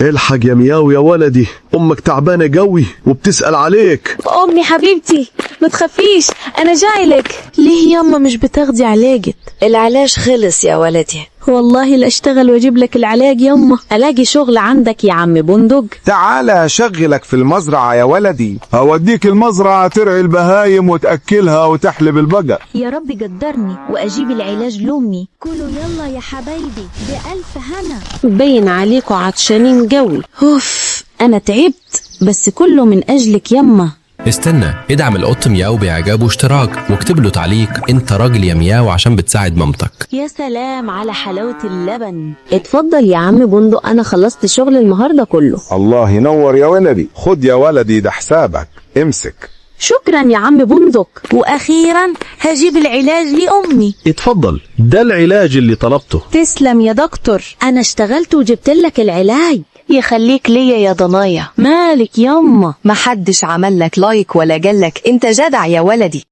الحق يا مياو يا ولدي، امك تعبانه قوي وبتسأل عليك. امي حبيبتي ما تخافيش، انا جايلك. ليه ياما مش بتاخدي علاجك؟ العلاج خلص يا ولدي. والله لا اشتغل واجيب لك العلاج ياما. الاقي شغل عندك يا عم بندق؟ تعال اشغلك في المزرعة يا ولدي. هوديك المزرعة ترعي البهايم وتأكلها وتحلب البقر. يا رب قدرني واجيب العلاج لامي. كلوا يلا يا حبايبي بألف هنا. باين عليكوا عطشانين قوي. اوف انا تعبت، بس كله من اجلك يما. استنى، ادعم القط مياو باعجاب واشتراك واكتب له تعليق انت راجل يا مياو عشان بتساعد مامتك. يا سلام على حلاوة اللبن. اتفضل يا عم بندق، انا خلصت شغل النهارده كله. الله ينور يا ولدي. خد يا ولدي ده حسابك، امسك. شكرا يا عم بندق. واخيرا هجيب العلاج لامي. اتفضل، ده العلاج اللي طلبته. تسلم يا دكتور، انا اشتغلت وجبت لك العلاج. يخليك ليا يا ضنايا. مالك يما؟ محدش عمل لك لايك ولا جالك، انت جدع يا ولدي.